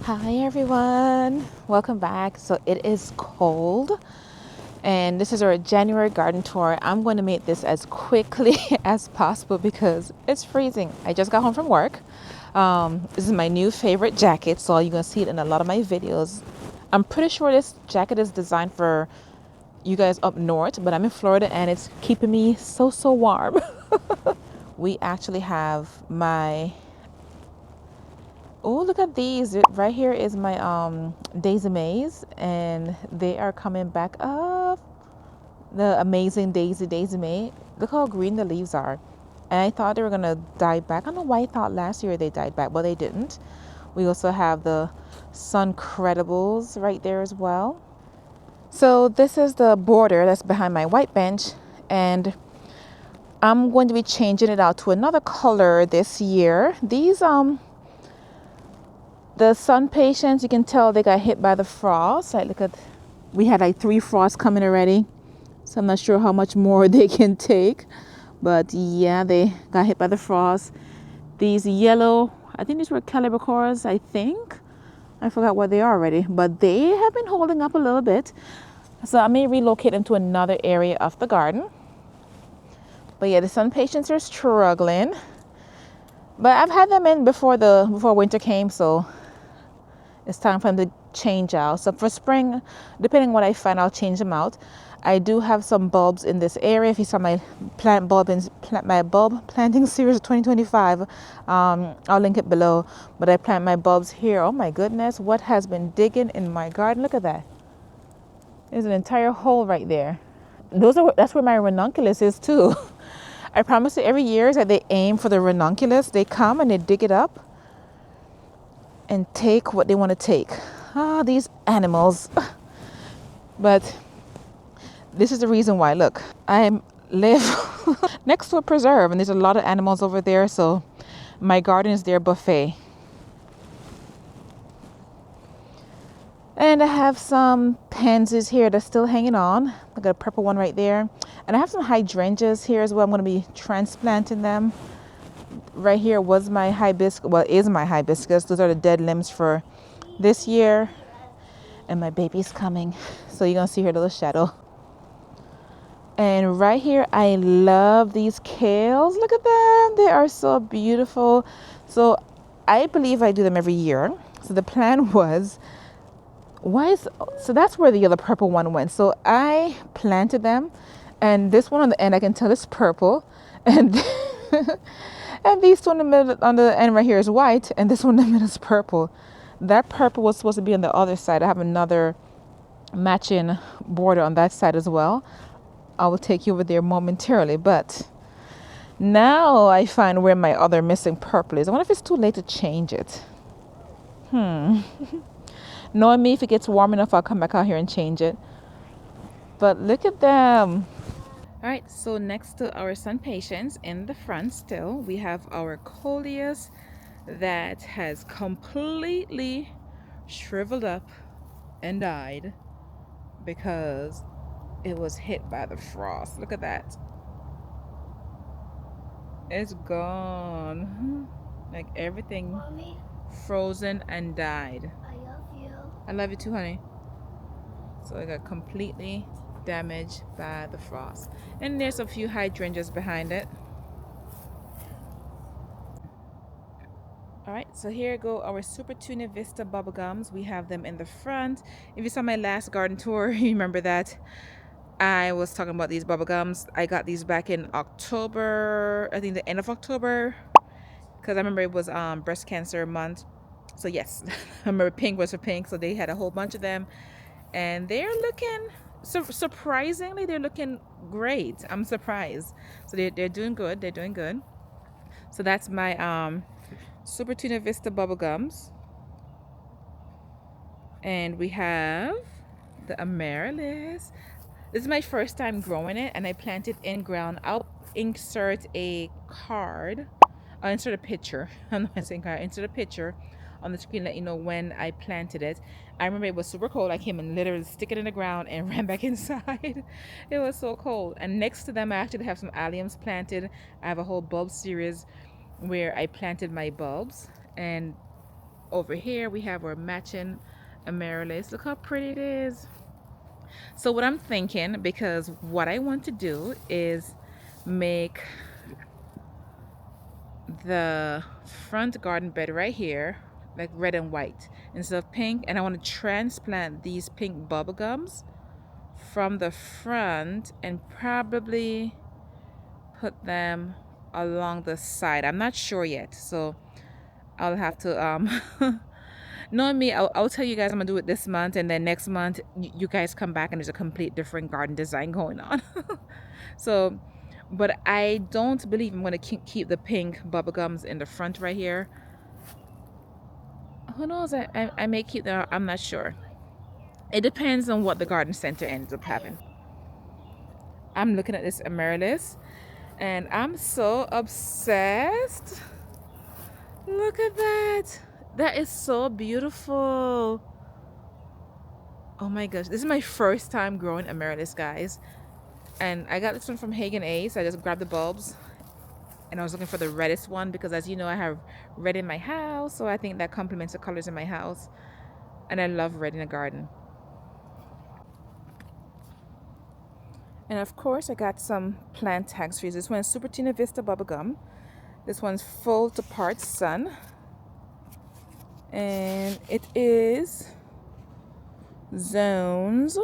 Hi everyone, welcome back. So it is cold and this is our January garden tour. I'm going to make this as quickly as possible because it's freezing. I just got home from work. This is my new favorite jacket, so you're going to see it in a lot of my videos. I'm pretty sure this jacket is designed for you guys up north, but I'm in Florida and it's keeping me so warm. We actually have my Oh, look at these. Right here is my daisy maze, and they are coming back up. The amazing daisy may. Look how green the leaves are. And I thought they were gonna die back. I don't know why I thought last year they died back, but they didn't. We also have the sun credibles right there as well. So this is the border that's behind my white bench, and I'm going to be changing it out to another color this year. These the sun patients, you can tell they got hit by the frost. We had like 3 frosts coming already. So I'm not sure how much more they can take. But yeah, they got hit by the frost. These yellow, I think these were calibacores, I think. I forgot what they are already. But they have been holding up a little bit. So I may relocate them to another area of the garden. But yeah, the sun patients are struggling. But I've had them in before winter came, so it's time for them to change out. So for spring, depending on what I find, I'll change them out. I do have some bulbs in this area. If you saw my my bulb planting series of 2025, I'll link it below. But I plant my bulbs here. Oh my goodness, what has been digging in my garden? Look at that. There's an entire hole right there. That's where my ranunculus is too. I promise you every year that they aim for the ranunculus. They come and they dig it up and take what they want to take. These animals. But this is the reason why. Look, I live next to a preserve and there's a lot of animals over there, so my garden is their buffet. And I have some pansies here that's still hanging on. I got a purple one right there. And I have some hydrangeas here as well. I'm going to be transplanting them. Right here was my hibiscus. Well, is my hibiscus. Those are the dead limbs for this year. And my baby's coming. So you're going to see her little shadow. And right here, I love these kales. Look at them. They are so beautiful. So I believe I do them every year. So the plan was, so that's where the other purple one went. So I planted them. And this one on the end, I can tell it's purple. And and these two in the middle, on the end right here is white. And this one in the middle is purple. That purple was supposed to be on the other side. I have another matching border on that side as well. I will take you over there momentarily, but now I find where my other missing purple is. I wonder if it's too late to change it. Knowing me, if it gets warm enough, I'll come back out here and change it. But look at them. All right, so next to our sun patients in the front still, we have our coleus that has completely shriveled up and died because it was hit by the frost. Look at that. It's gone. Like everything Mommy, frozen and died. I love you. I love you too, honey. So it got completely damaged by the frost. And there's a few hydrangeas behind it. All right, so here go our Supertunia Vista Bubblegums. We have them in the front. If you saw my last garden tour, you remember that I was talking about these bubblegums. I got these back in October, I think the end of October, because I remember it was breast cancer month. So yes, I remember pink was for pink. So they had a whole bunch of them, and they're looking surprisingly, they're looking great. I'm surprised. So they're doing good. They're doing good. So that's my Supertunia Vista Bubblegums. And we have the amaryllis. This is my first time growing it, and I planted in ground. I'll insert a card. I'll insert a picture. I'm not saying card. Insert a picture on the screen, let you know when I planted it. I remember it was super cold. I came and literally stick it in the ground and ran back inside. It was so cold. And next to them, I actually have some alliums planted. I have a whole bulb series where I planted my bulbs, and over here we have our matching amaryllis. Look how pretty it is. So what I'm thinking, because what I want to do is make the front garden bed right here like red and white instead of pink, and I want to transplant these pink bubblegums from the front and probably put them along the side. I'm not sure yet, so I'll have to knowing me, I'll tell you guys I'm gonna do it this month, and then next month you guys come back and there's a complete different garden design going on. So but I don't believe I'm gonna keep the pink bubblegums in the front right here. Who knows, I may keep them. I'm not sure. It depends on what the garden center ends up having. I'm looking at this amaryllis and I'm so obsessed. Look at that. That is so beautiful. Oh my gosh, this is my first time growing amaryllis, guys. And I got this one from Hagen Ace. I just grabbed the bulbs and I was looking for the reddest one because, as you know, I have red in my house, so I think that complements the colors in my house, and I love red in a garden. And of course I got some plant tags for you. This one's Supertunia Vista Bubblegum. This one's full to part sun, and it is zones.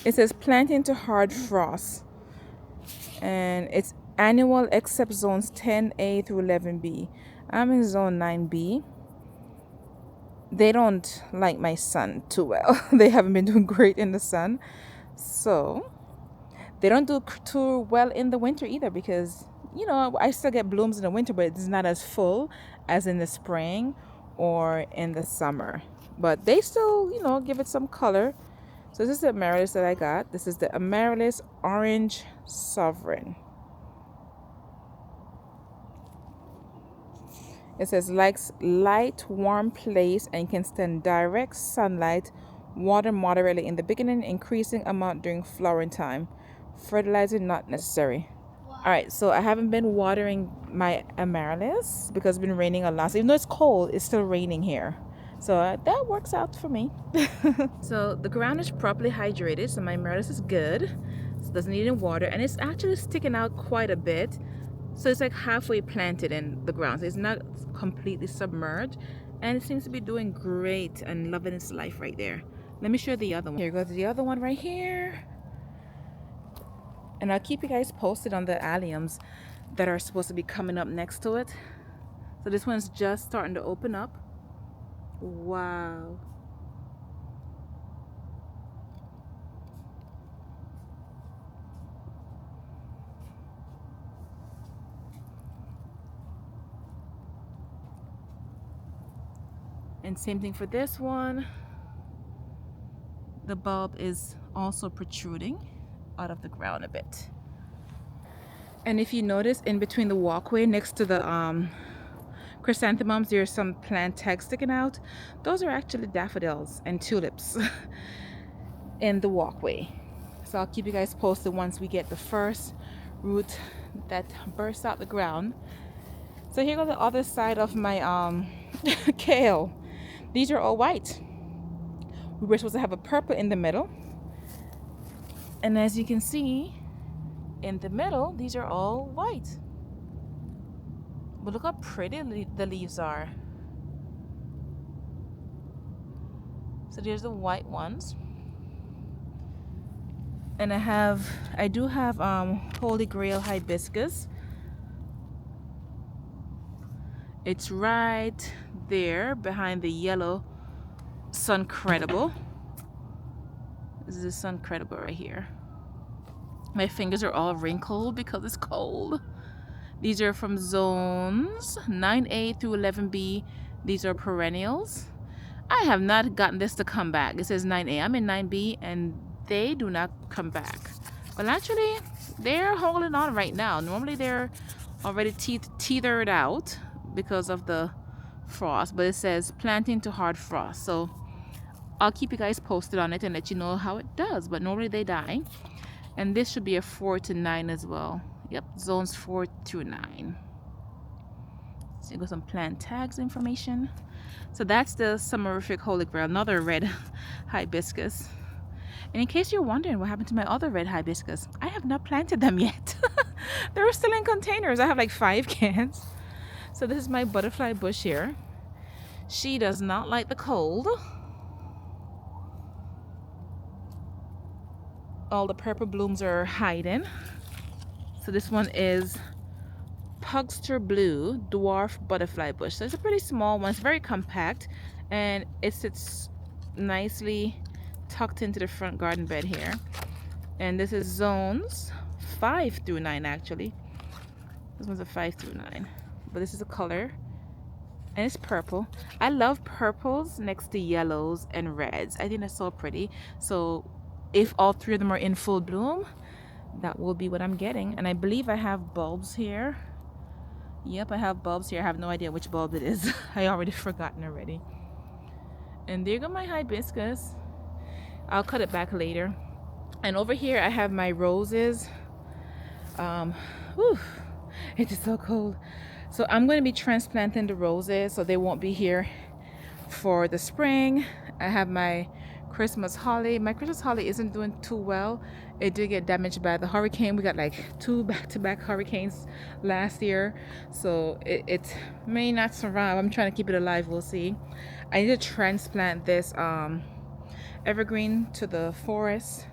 It says planting to hard frost, and it's annual except zones 10A through 11B. I'm in zone 9B. They don't like my sun too well. They haven't been doing great in the sun, so they don't do too well in the winter either, because you know I still get blooms in the winter, but it's not as full as in the spring or in the summer, but they still, you know, give it some color. So this is the amaryllis that I got. This is the amaryllis orange sovereign. It says likes light, warm place and can stand direct sunlight. Water moderately in the beginning, increasing amount during flowering time. Fertilizer not necessary. All right, so I haven't been watering my amaryllis because it's been raining a lot. So even though it's cold, it's still raining here. So that works out for me. So the ground is properly hydrated, so my amaryllis is good. So it doesn't need any water, and it's actually sticking out quite a bit. So it's like halfway planted in the ground. So it's not completely submerged, and it seems to be doing great and loving its life right there. Let me show you the other one. Here goes the other one right here. And I'll keep you guys posted on the alliums that are supposed to be coming up next to it. So this one's just starting to open up. Wow. And same thing for this one. The bulb is also protruding out of the ground a bit. And if you notice, in between the walkway next to the chrysanthemums, there's some plant tags sticking out. Those are actually daffodils and tulips in the walkway. So I'll keep you guys posted once we get the first root that bursts out the ground. So here goes the other side of my kale. These are all white. We were supposed to have a purple in the middle, and as you can see in the middle, these are all white. But look how pretty the leaves are. So there's the white ones, and I do have Holy Grail hibiscus. It's right there behind the yellow Sun Credible. This is the Sun Credible right here. My fingers are all wrinkled because it's cold. These are from zones 9A through 11B. These are perennials. I have not gotten this to come back. It says 9A. I'm in 9B and they do not come back. But actually, they're holding on right now. Normally they're already teetered out because of the frost, but it says planting to hard frost. So I'll keep you guys posted on it and let you know how it does, but normally they die. And this should be a 4 to 9 as well. Yep, zones 4 through 9. So you got some plant tags information. So that's the summerific holy grail, another red hibiscus. And in case you're wondering what happened to my other red hibiscus, I have not planted them yet. They're still in containers. I have like 5 cans. So this is my butterfly bush here. She does not like the cold. All the purple blooms are hiding. So this one is Pugster Blue Dwarf Butterfly Bush. So it's a pretty small one. It's very compact, and it sits nicely tucked into the front garden bed here. And this is zones 5 through 9 actually. This one's a 5 through 9. But this is a color, and it's purple. I love purples next to yellows and reds. I think that's so pretty. So if all 3 of them are in full bloom, that will be what I'm getting. And I believe I have bulbs here. Yep, I have bulbs here. I have no idea which bulb it is. I already forgotten already. And there go my hibiscus. I'll cut it back later. And over here I have my roses. It is so cold. So I'm going to be transplanting the roses so they won't be here for the spring. I have my Christmas holly. My Christmas holly isn't doing too well. It did get damaged by the hurricane. We got like 2 back-to-back hurricanes last year, so it may not survive. I'm trying to keep it alive. We'll see. I need to transplant this evergreen to the forest.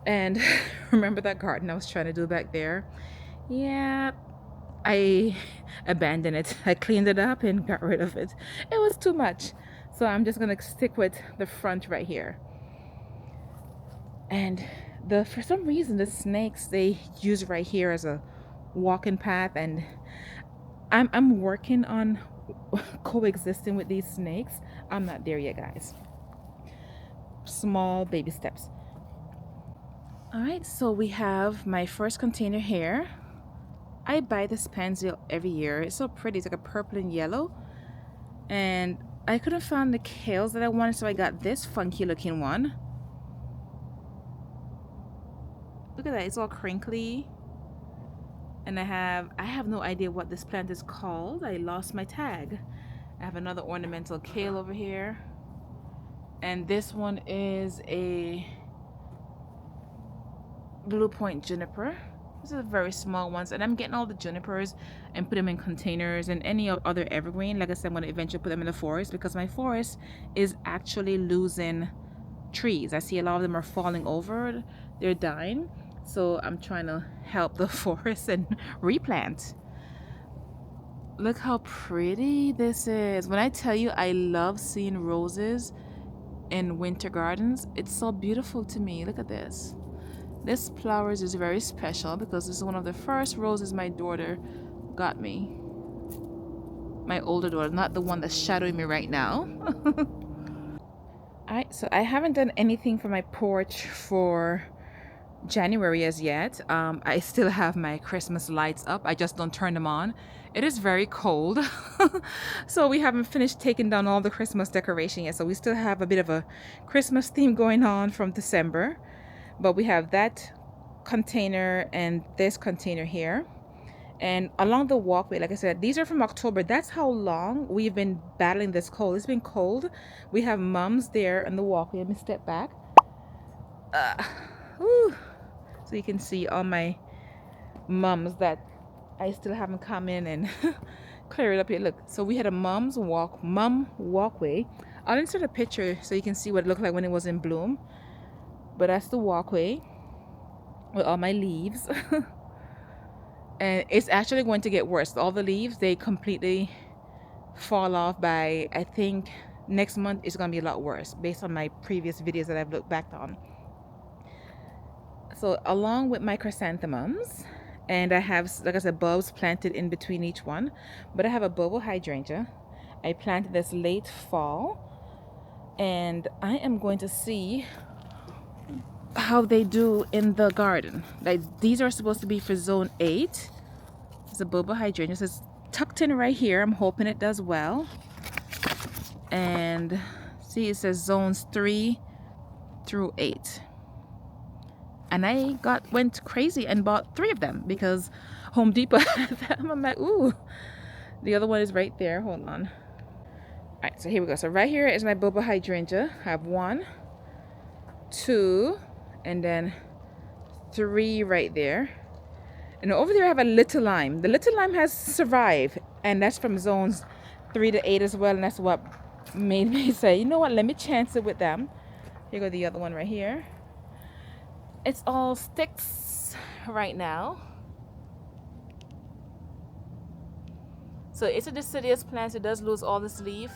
And remember that garden I was trying to do back there? Yeah, I abandoned it. I cleaned it up and got rid of it. It was too much. So I'm just gonna stick with the front right here. And for some reason the snakes, they use right here as a walking path, and I'm working on coexisting with these snakes. I'm not there yet, guys. Small baby steps. All right, so we have my first container here. I buy this pansy every year. It's so pretty. It's like a purple and yellow. And I couldn't find the kales that I wanted, so I got this funky looking one. Look at that, it's all crinkly. And I have no idea what this plant is called. I lost my tag. I have another ornamental kale over here. And this one is a Blue Point juniper. These are very small ones, and I'm getting all the junipers and put them in containers, and any other evergreen. Like I said, I'm going to eventually put them in the forest because my forest is actually losing trees. I see a lot of them are falling over. They're dying. So I'm trying to help the forest and replant. Look how pretty this is. When I tell you I love seeing roses in winter gardens, it's so beautiful to me. Look at this. This flowers is very special because this is one of the first roses my daughter got me. My older daughter, not the one that's shadowing me right now. Alright, so I haven't done anything for my porch for January as yet. I still have my Christmas lights up. I just don't turn them on. It is very cold. So we haven't finished taking down all the Christmas decoration yet. So we still have a bit of a Christmas theme going on from December. But we have that container and this container here. And along the walkway, like I said, these are from October. That's how long we've been battling this cold. It's been cold. We have mums there on the walkway. Let me step back. So you can see all my mums that I still haven't come in and clear it up here. Look, so we had a mum walkway. I'll insert a picture so you can see what it looked like when it was in bloom. But that's the walkway with all my leaves. And it's actually going to get worse. All the leaves, they completely fall off by, I think, next month it's going to be a lot worse based on my previous videos that I've looked back on. So along with my chrysanthemums, and I have, like I said, bulbs planted in between each one. But I have a bulb hydrangea. I planted this late fall. And I am going to see how they do in the garden. Like, these are supposed to be for zone 8. It's a bulb hydrangea. So it's tucked in right here. I'm hoping it does well. And see, it says zones 3 through 8. And I went crazy and bought 3 of them because Home Depot had them. I'm like, ooh, The other one is right there. Hold on. All right, so here we go. So right here is my boba hydrangea. I have 1, 2, and then 3 right there. And over there I have a little lime. The little lime has survived, and that's from zones 3 to 8 as well. And that's what made me say, you know what, let me chance it with them. Here go the other one right here. It's all sticks right now. So it's a deciduous plant. It does lose all this leaf,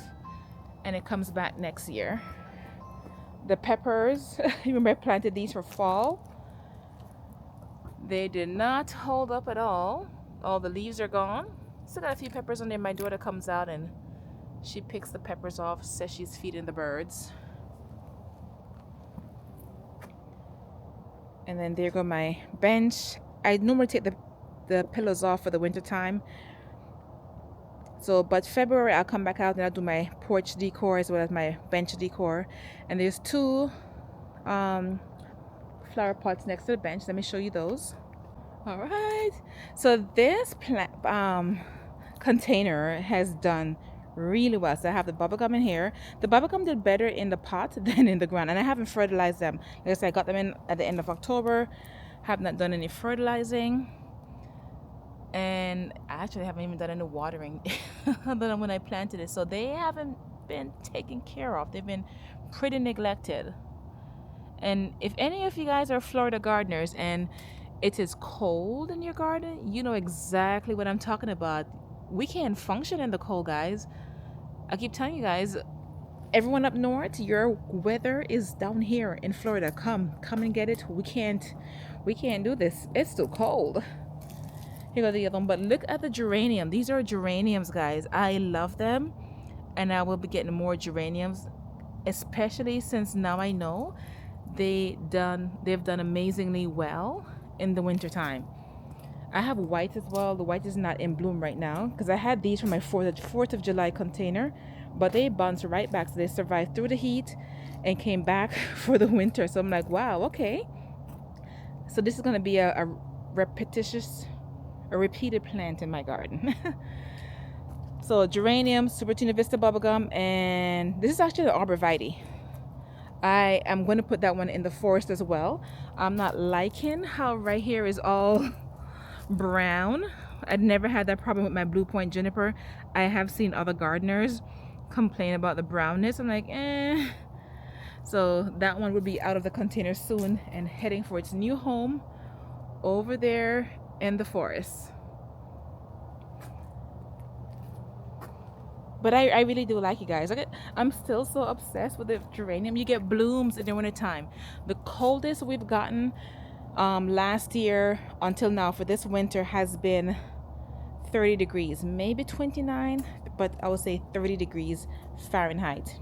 and it comes back next year. The peppers, remember I planted these for fall. They did not hold up at all. All the leaves are gone. Still got a few peppers on there. My daughter comes out and she picks the peppers off, says she's feeding the birds. And then there go my bench. I normally take the pillows off for the winter time. So, but February I'll come back out and I'll do my porch decor as well as my bench decor. And there's 2 flower pots next to the bench. Let me show you those. All right. So this container has done really well. So I have the bubblegum in here. The bubblegum did better in the pot than in the ground, and I haven't fertilized them. Like I said, I got them in at the end of October. Have not done any fertilizing. And I actually haven't even done any watering other than when I planted it. So they haven't been taken care of. They've been pretty neglected. And if any of you guys are Florida gardeners and it is cold in your garden, you know exactly what I'm talking about. We can't function in the cold, guys. I keep telling you guys, everyone up north, your weather is down here in Florida. Come and get it. We can't do this. It's too cold. Here go the other one. But look at the geranium. These are geraniums, guys. I love them, and I will be getting more geraniums, especially since now I know they've done amazingly well in the winter time. I have white as well. The white is not in bloom right now because I had these from my 4th of July container, but they bounced right back. So they survived through the heat and came back for the winter. So I'm like, wow, okay. So this is going to be a repeated plant in my garden. So geranium, Supertunia Vista Bubblegum, and this is actually the arborvitae. I am going to put that one in the forest as well. I'm not liking how right here is all brown. I'd never had that problem with my Blue Point juniper. I have seen other gardeners complain about the brownness. I'm like, eh. So that one will be out of the container soon and heading for its new home over there in the forest. But I really do like it, guys. I'm still so obsessed with the geranium. You get blooms in the winter time. The coldest we've gotten last year until now for this winter has been 30 degrees, maybe 29, but I would say 30 degrees Fahrenheit.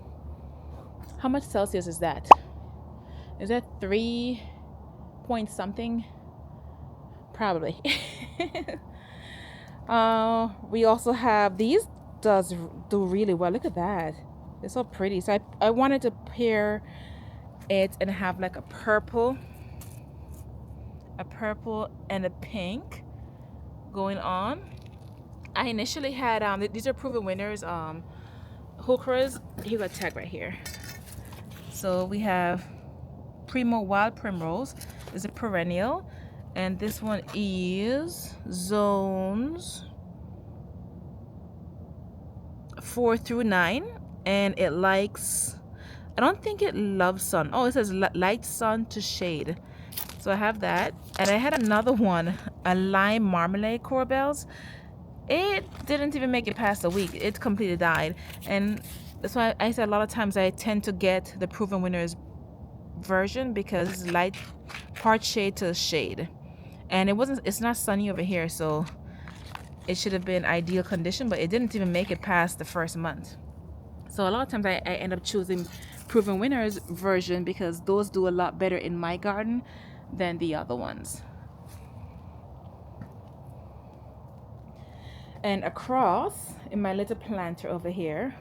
How much Celsius is that? Is that 3 point something? Probably. We also have these. Does do really well. Look at that. It's so pretty. So I wanted to pair it and have like a purple and a pink going on. I initially had these are proven winners, hookeras. You got a tag right here. So we have Primo Wild Primrose is a perennial, and this one is zones 4 through 9, and it likes, I don't think it loves sun. Oh, it says light sun to shade. So I have that, and I had another one, a lime marmalade corbels. It didn't even make it past a week. It completely died, and that's why I said a lot of times I tend to get the proven winners version because it's light part shade to shade, and it's not sunny over here, so it should have been ideal condition, but it didn't even make it past the first month. So a lot of times I end up choosing proven winners version because those do a lot better in my garden than the other ones. And across in my little planter over here,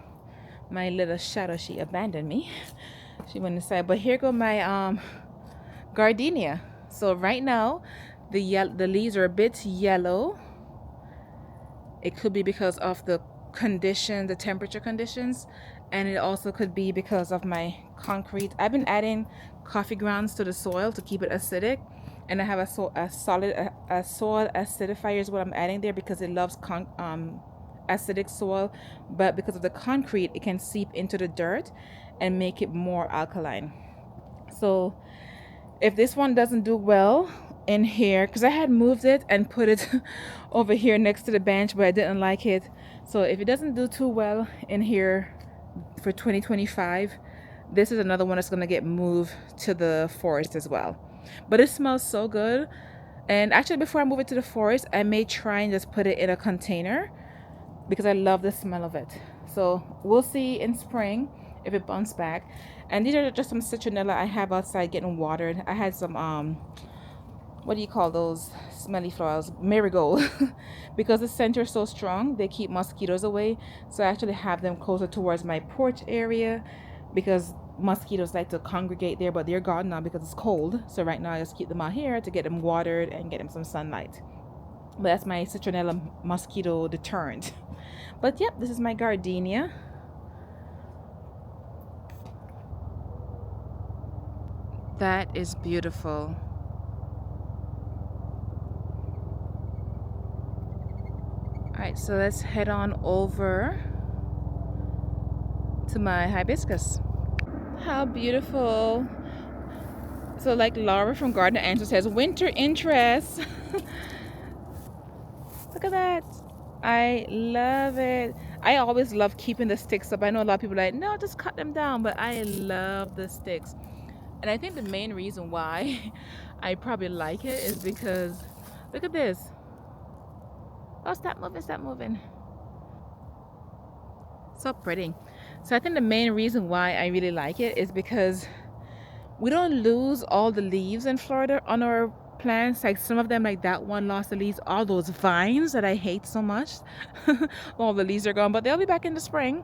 my little shadow, she abandoned me. She went inside, but here go my gardenia. So right now the leaves are a bit yellow. It could be because of the condition, the temperature conditions, and it also could be because of my concrete. I've been adding coffee grounds to the soil to keep it acidic, and I have a soil acidifier is what I'm adding there because it loves acidic soil, but because of the concrete, it can seep into the dirt and make it more alkaline. So if this one doesn't do well in here, because I had moved it and put it over here next to the bench, but I didn't like it. So if it doesn't do too well in here for 2025, this is another one that's going to get moved to the forest as well. But it smells so good. And actually, before I move it to the forest, I may try and just put it in a container because I love the smell of it. So we'll see in spring if it bounced back. And these are just some citronella I have outside getting watered. I had some what do you call those smelly flowers? Marigold. Because the scent is so strong, they keep mosquitoes away. So I actually have them closer towards my porch area because mosquitoes like to congregate there, but they're gone now because it's cold. So right now I just keep them out here to get them watered and get them some sunlight. But that's my citronella mosquito deterrent. But yep, this is my gardenia. That is beautiful. Alright, so let's head on over to my hibiscus. How beautiful. So like Laura from Garden Answer says, winter interest. Look at that. I love it. I always love keeping the sticks up. I know a lot of people are like, no, just cut them down, but I love the sticks. And I think the main reason why I probably like it is because, look at this. Oh, stop moving, stop moving. So pretty. So I think the main reason why I really like it is because we don't lose all the leaves in Florida on our plants. Like some of them, like that one lost the leaves, all those vines that I hate so much. All the leaves are gone, but they'll be back in the spring.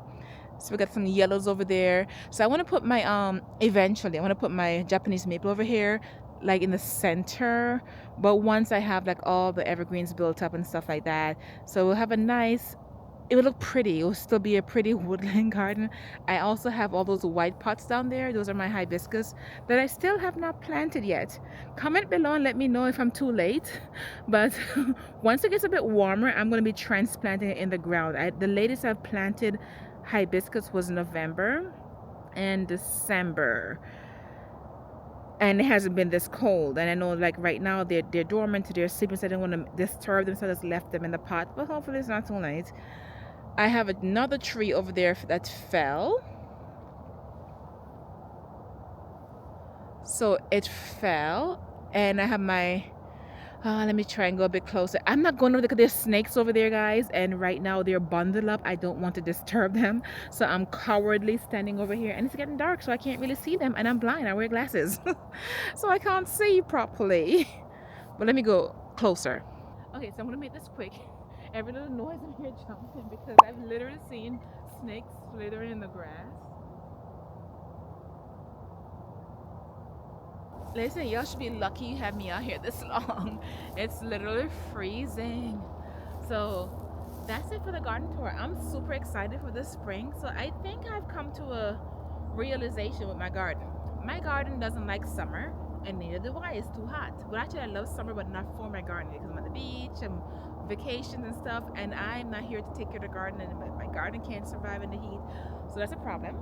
So we got some yellows over there. So I want to put my eventually I want to put my Japanese maple over here, like in the center. But once I have like all the evergreens built up and stuff like that, so we'll have a nice, it will look pretty. It will still be a pretty woodland garden. I also have all those white pots down there. Those are my hibiscus that I still have not planted yet. Comment below and let me know if I'm too late. But once it gets a bit warmer, I'm going to be transplanting it in the ground. The latest I've planted hibiscus was November and December. And it hasn't been this cold, and I know like right now they're dormant, they're sleeping, so I don't want to disturb them, so I just left them in the pot. But hopefully it's not too late. I have another tree over there that fell. So it fell, and I have my let me try and go a bit closer. I'm not going to look at, there's snakes over there, guys, and right now they're bundled up. I don't want to disturb them, so I'm cowardly standing over here, and it's getting dark, so I can't really see them, and I'm blind. I wear glasses so I can't see properly. But let me go closer. Okay, so I'm gonna make this quick. Every little noise I'm here jumping because I've literally seen snakes slithering in the grass. Listen, y'all should be lucky you have me out here this long. It's literally freezing. So that's it for the garden tour. I'm super excited for this spring. So I think I've come to a realization with my garden. My garden doesn't like summer, and neither do I. It's too hot. Well, actually, I love summer, but not for my garden because I'm at the beach and vacations and stuff, and I'm not here to take care of the garden, and my garden can't survive in the heat. So that's a problem.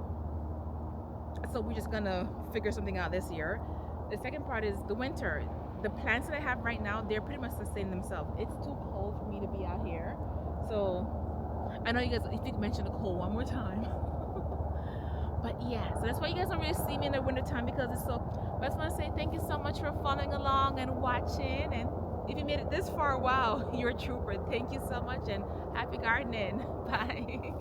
So we're just gonna figure something out this year. The second part is the winter. The plants that I have right now, they're pretty much sustaining themselves. It's too cold for me to be out here. So I know you guys, if you could mention the cold one more time. But yeah, so that's why you guys don't really see me in the winter time because it's so. But I just want to say thank you so much for following along and watching. And if you made it this far, wow, you're a trooper. Thank you so much and happy gardening. Bye.